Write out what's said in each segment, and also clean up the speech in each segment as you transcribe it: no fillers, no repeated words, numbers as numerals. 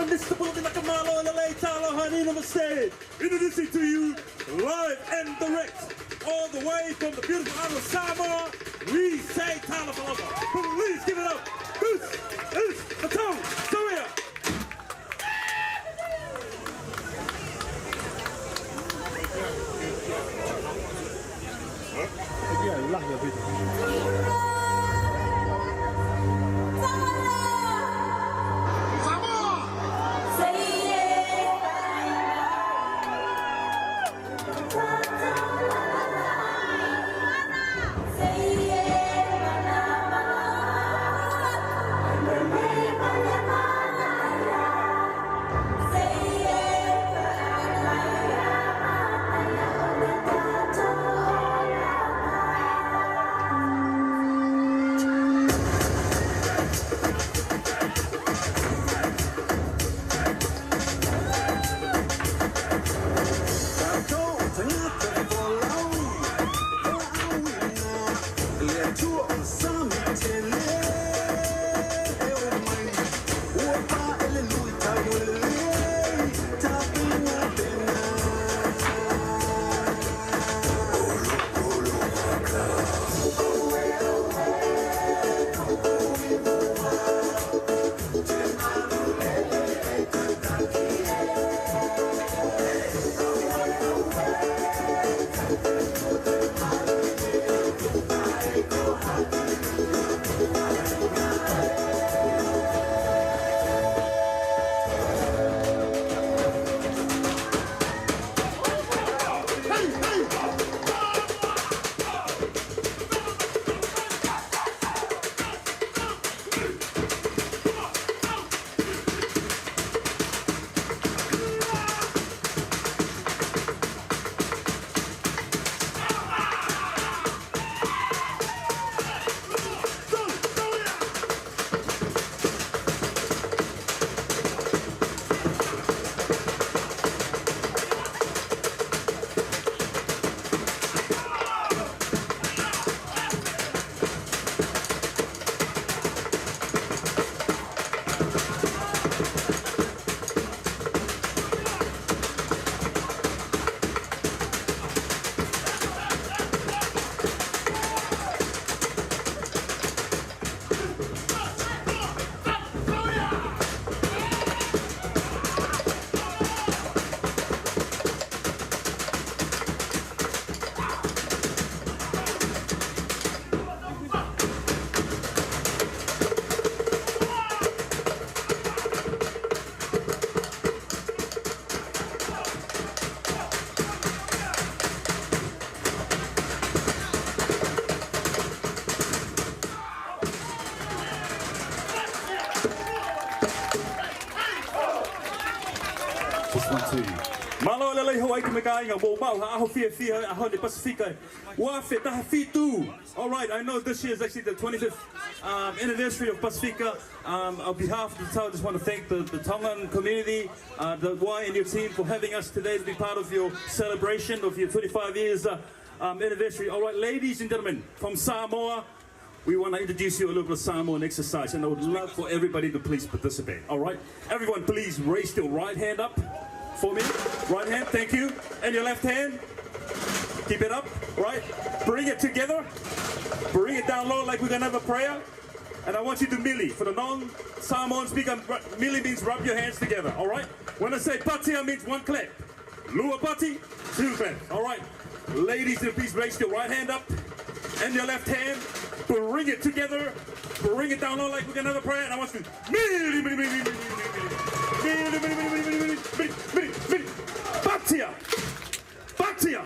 gentlemen, this is the building like a Malo and LA Tyler Honey on the stage. Introducing to you live and direct, all the way from the beautiful island of Samoa. We say Tyler Paloma. Please give it up. This is the Tone Korea. Malo lelei Hawaii ka mekai nga wo mau ha aho fia aho de Pacifica. Wa fe ta fitu. All right, I know this year is actually the 25th anniversary of Pacifica. On behalf of the town, I just want to thank the Tongan community, the Y and your team for having us today to be part of your celebration of your 25 years anniversary. All right, ladies and gentlemen, from Samoa, we want to introduce you a little bit of Samoan exercise, and I would love for everybody to please participate. All right, everyone, please raise your right hand up for me. Right hand, thank you. And your left hand, keep it up, right? Bring it together. Bring it down low like we're gonna have a prayer. And I want you to mili. For the non-Samoan speaker, mili means rub your hands together, all right? When I say patia means one clap. Lua pati, two claps, all right? Ladies, please raise your right hand up and your left hand. Bring it together. Bring it down low like we're gonna have a prayer. And I want you to mili, mili, mili, mili, mili, mili, mili, mili, mili, mili, mili, mili. Patia, patia,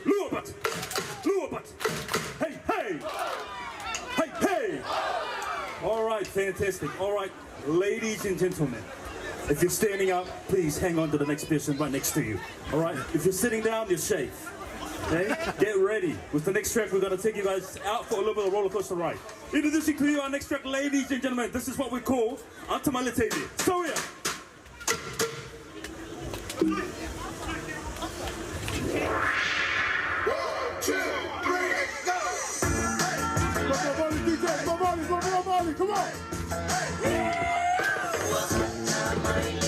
lua pati, lua pati. Hey, hey, hey, hey. All right, fantastic. All right, ladies and gentlemen, if you're standing up, please hang on to the next person right next to you. All right, if you're sitting down, you're safe. Okay, get ready. With the next track, we're gonna take you guys out for a little bit of a roller coaster ride. Introducing to you our next track, ladies and gentlemen. This is what we call Antamalitete. Storia. 1, 2, 3, go! Hey! DJ, Come on! Hey!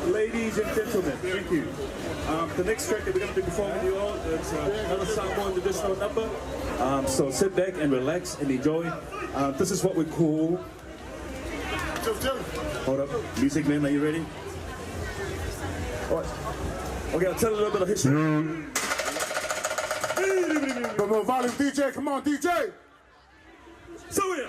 Ladies and gentlemen, thank you. The next track that we're going to be performing to you all is another Samoan traditional number. So sit back and relax and enjoy. This is what we call... Hold up. Music man, are you ready? All right. Okay, I'll tell you a little bit of history. Come on, volume DJ, come on, DJ! So here.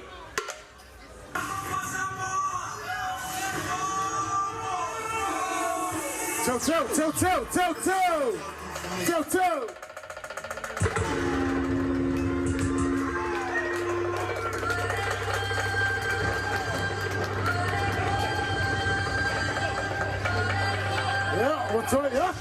Tell. Yeah, what's right? Yeah.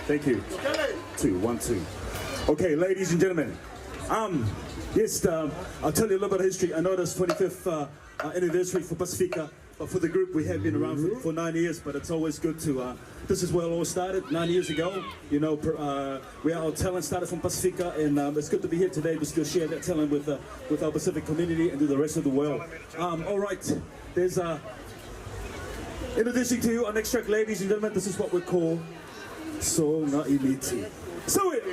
Thank you. 2, 1, 2. Okay, ladies and gentlemen. Yes, I'll tell you a little bit of history. I know this 25th anniversary for Pacifica, but for the group we have been around for 9 years. But it's always good to. This is where it all started 9 years ago. You know, where our talent started from Pacifica, and it's good to be here today to still share that talent with our Pacific community and to the rest of the world. All right, there's introducing to you our next track, ladies and gentlemen. This is what we call. So na imiti. So it.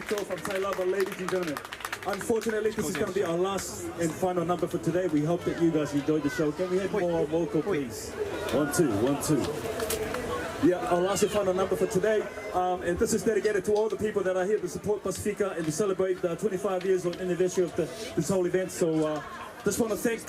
Vito from Tailava, ladies and gentlemen. Unfortunately, this is going to be our last and final number for today. We hope that you guys enjoyed the show. Can we have more vocal, please? 1, 2, 1, 2. Yeah, our last and final number for today. And this is dedicated to all the people that are here to support Pacifica and to celebrate the 25 years of anniversary of this whole event. So just want to thank